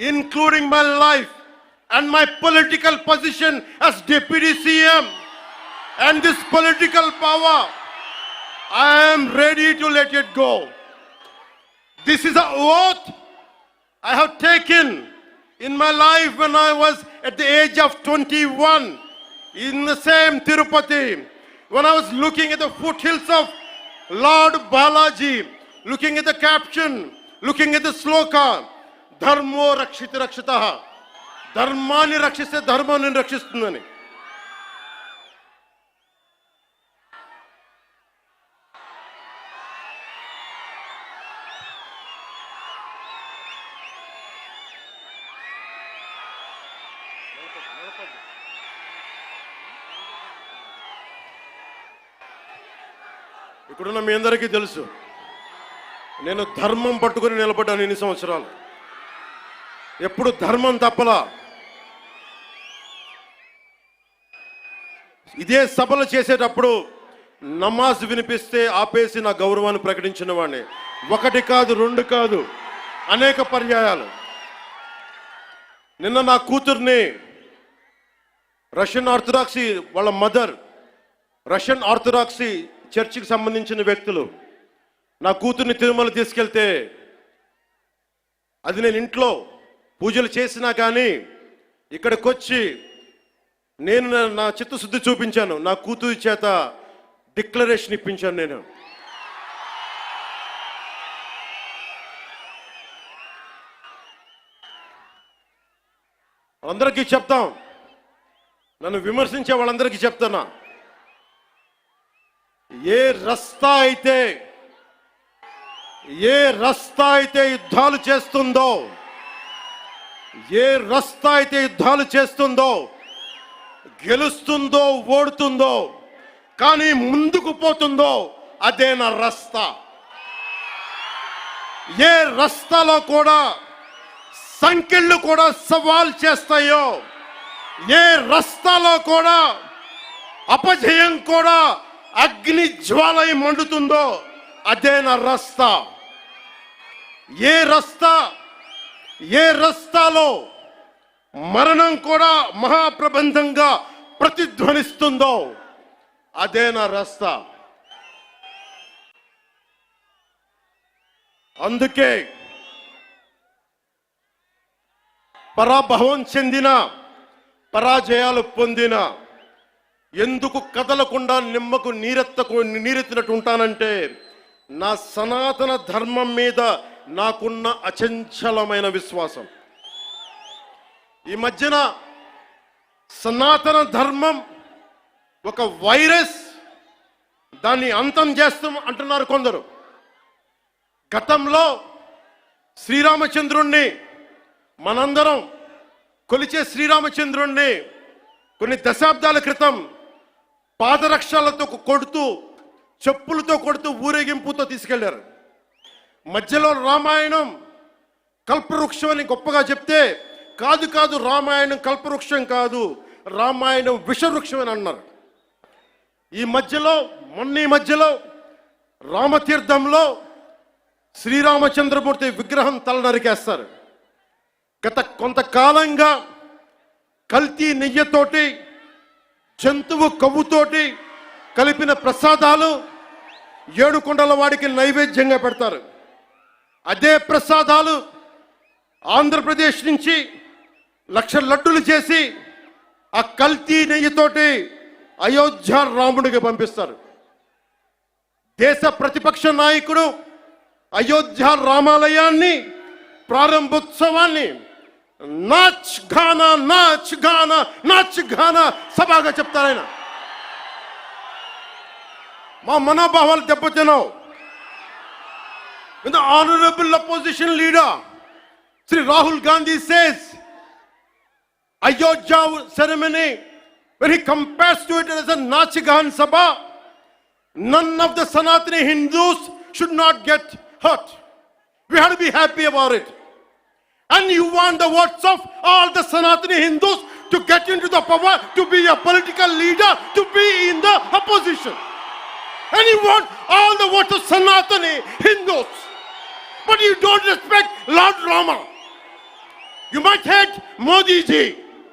including my life and my political position as Deputy CM and this political power, I am ready to let it go. This is an oath I have taken in my life when I was at the age of 21 in the same Tirupati, when I was looking at the foothills of Lord Balaji, looking at the caption, looking at the sloka, Dharmo Rakshita Rakshitaha, Dharmani Rakshiste Dharmani Rakshistundani. ఇక్కడున్న మీ అందరికీ తెలుసు, నేను ధర్మం పట్టుకుని నిలబడ్డాను ఇన్ని సంవత్సరాలు. ఎప్పుడు ధర్మం తప్పలా. ఇదే సభలు చేసేటప్పుడు నమాజ్ వినిపిస్తే ఆపేసి నా గౌరవాన్ని ప్రకటించిన వాడిని. ఒకటి కాదు, రెండు కాదు, అనేక పర్యాయాలు. నిన్న నా కూతుర్ని రష్యన్ ఆర్థడాక్సీ, వాళ్ళ మదర్ రష్యన్ ఆర్థడాక్సీ చర్చికి సంబంధించిన వ్యక్తులు నా కూతుర్ని తిరుమల తీసుకెళ్తే, అది నేను ఇంట్లో పూజలు చేసినా కానీ ఇక్కడికి వచ్చి నేను నా చిత్తశుద్ధి చూపించాను. నా కూతురి చేత డిక్లరేషన్ ఇప్పించాను. నేను అందరికీ చెప్తాం, నన్ను విమర్శించే వాళ్ళందరికీ చెప్తానా, ఏ రస్తా అయితే యుద్ధాలు చేస్తుందో, ఏ రస్తా అయితే యుద్ధాలు చేస్తుందో, గెలుస్తుందో ఓడుతుందో, కానీ ముందుకు పోతుందో అదే నా రస్తా. ఏ రస్తాలో కూడా సంఖ్యలు కూడా సవాల్ చేస్తాయో, ఏ రస్తాలో కూడా అపజయం కూడా అగ్ని జ్వాలై మండుతుందో అదే నా రస్తా. ఏ రస్తాలో మరణం కూడా మహాప్రబంధంగా ప్రతిధ్వనిస్తుందో అదే నా రస్తా. అందుకే పరాభవం చెందిన, పరాజయాలు పొందిన ఎందుకు కదలకుండా నిమ్మకు నీరెత్తినట్టు ఉంటానంటే, నా సనాతన ధర్మం మీద నాకున్న అచంచలమైన విశ్వాసం. ఈ మధ్యన సనాతన ధర్మం ఒక వైరస్, దాన్ని అంతం చేస్తాం అంటున్నారు కొందరు. గతంలో శ్రీరామచంద్రుణ్ణి, మనందరం కొలిచే శ్రీరామచంద్రుణ్ణి కొన్ని దశాబ్దాల క్రితం పాదరక్షలతో కొడుతూ, చెప్పులతో కొడుతూ, ఊరేగింపుతో తీసుకెళ్లారు. మధ్యలో రామాయణం కల్పవృక్షం అని గొప్పగా చెప్తే, కాదు రామాయణం కల్పవృక్షం కాదు, రామాయణం విషవృక్షం అని అన్నారు. ఈ మధ్యలో రామతీర్థంలో శ్రీరామచంద్రమూర్తి విగ్రహం తల నరికేస్తారు. గత కొంతకాలంగా కల్తీ నెయ్యితోటి, జంతువు కొవ్వుతోటి కలిపిన ప్రసాదాలు ఏడుకొండల వాడికి నైవేద్యంగా పెడతారు. అదే ప్రసాదాలు ఆంధ్రప్రదేశ్ నుంచి 1,00,000 లడ్డులు చేసి ఆ కల్తీ నెయ్యితోటి అయోధ్య రాముడికి పంపిస్తారు. దేశ ప్రతిపక్ష నాయకుడు అయోధ్య రామాలయాన్ని ప్రారంభోత్సవాన్ని నాచ్ గానా సభగా చెప్తారాయన. మా మనోభావాలు దెబ్బతిన్నావు. When the honorable opposition leader Sri Rahul Gandhi says Ayodhya ceremony, when he compares to it as a Nachigan Sabha, none of the Sanatani Hindus should not get hurt. We have to be happy about it. And you want the votes of all the Sanatani Hindus to get into the power, to be a political leader, to be in the opposition. And you want all the votes of Sanatani Hindus. But you don't respect Lord Rama. You might hate Modi ji.